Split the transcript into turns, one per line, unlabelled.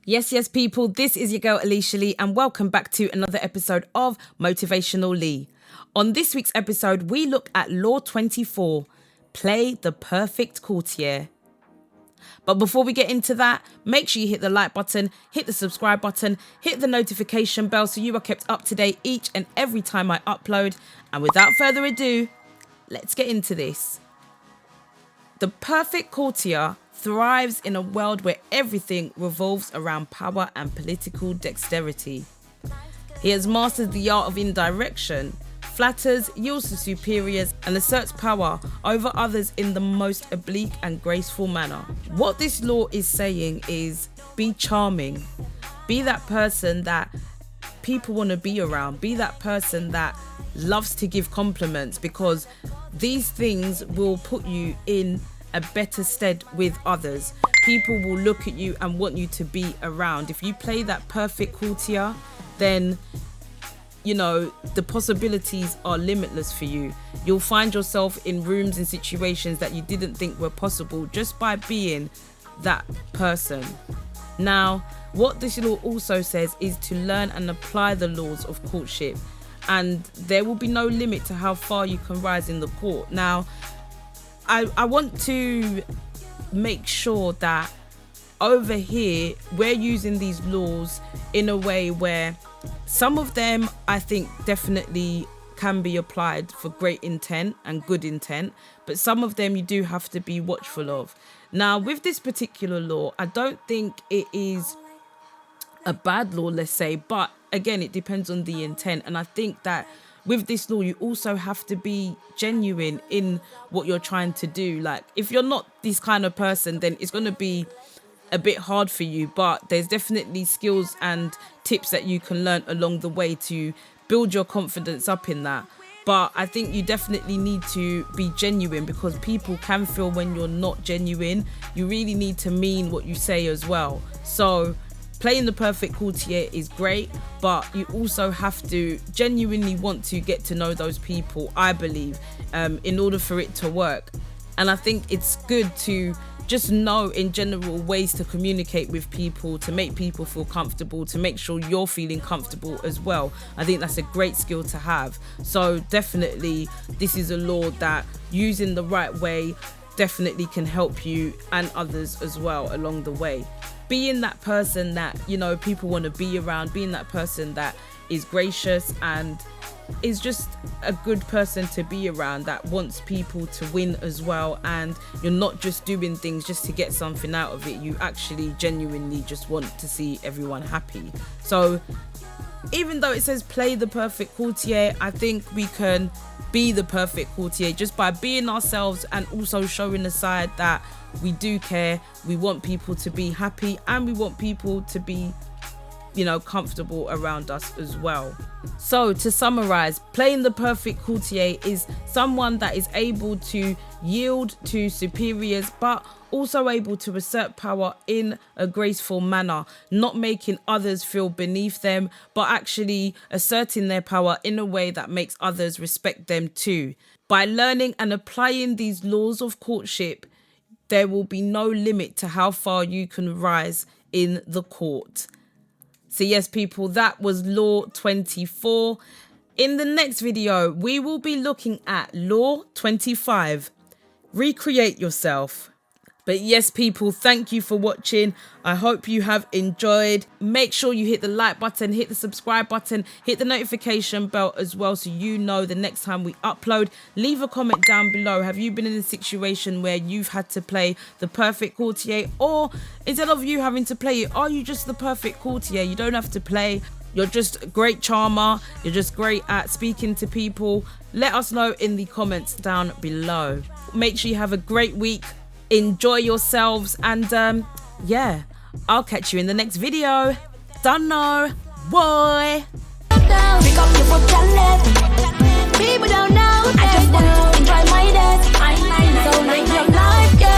Yes, people, this is your girl Aleisha Lee, and welcome back to another episode of Motivational Lee. On this week's episode, we look at Law 24, Play the Perfect Courtier. But before we get into that, make sure you hit the like button, hit the subscribe button, hit the notification bell so you are kept up to date each and every time I upload. And without further ado, let's get into this. The perfect courtier thrives in a world where everything revolves around power and political dexterity. He has mastered the art of indirection, flatters, yields to superiors, and asserts power over others in the most oblique and graceful manner. What this law is saying is be charming. Be that person that people want to be around. Be that person that loves to give compliments, because these things will put you in a better stead with others. People will look at you and want you to be around. If you play that perfect courtier, then the possibilities are limitless for you. You'll find yourself in rooms and situations that you didn't think were possible just by being that person. Now, what this law also says is to learn and apply the laws of courtship, and there will be no limit to how far you can rise in the court. Now, I want to make sure that over here we're using these laws in a way where some of them I think definitely can be applied for great intent and good intent, but some of them you do have to be watchful of. Now, with this particular law, I don't think it is a bad law, let's say, but again, it depends on the intent. And I think that with this law, you also have to be genuine in what you're trying to do. Like, if you're not this kind of person, then it's going to be a bit hard for you, but there's definitely skills and tips that you can learn along the way to build your confidence up in that. But I think you definitely need to be genuine, because people can feel when you're not genuine. You really need to mean what you say as well. So playing the perfect courtier is great, but you also have to genuinely want to get to know those people, I believe, in order for it to work. And I think it's good to just know in general ways to communicate with people, to make people feel comfortable, to make sure you're feeling comfortable as well. I think that's a great skill to have. So definitely, this is a law that using the right way definitely can help you and others as well along the way. Being that person that, people want to be around, being that person that is gracious and is just a good person to be around, that wants people to win as well, and you're not just doing things just to get something out of it. You actually genuinely just want to see everyone happy. So even though it says play the perfect courtier, I think we can be the perfect courtier just by being ourselves and also showing the side that we do care, we want people to be happy, and we want people to be comfortable around us as well. So to summarize, playing the perfect courtier is someone that is able to yield to superiors, but also able to assert power in a graceful manner, not making others feel beneath them, but actually asserting their power in a way that makes others respect them too. By learning and applying these laws of courtship, there will be no limit to how far you can rise in the court. So yes, people, that was Law 24. In the next video, we will be looking at Law 25, Recreate Yourself. But yes, people, thank you for watching. I hope you have enjoyed. Make sure you hit the like button, hit the subscribe button, hit the notification bell as well so you know the next time we upload. Leave a comment down below. Have you been in a situation where you've had to play the perfect courtier, or instead of you having to play it, are you just the perfect courtier? You don't have to play. You're just a great charmer. You're just great at speaking to people. Let us know in the comments down below. Make sure you have a great week. Enjoy yourselves, and I'll catch you in the next video. Don't know. Boy.
Pick up your foot and left. People don't know. I just want to enjoy my day. So live your life, yeah.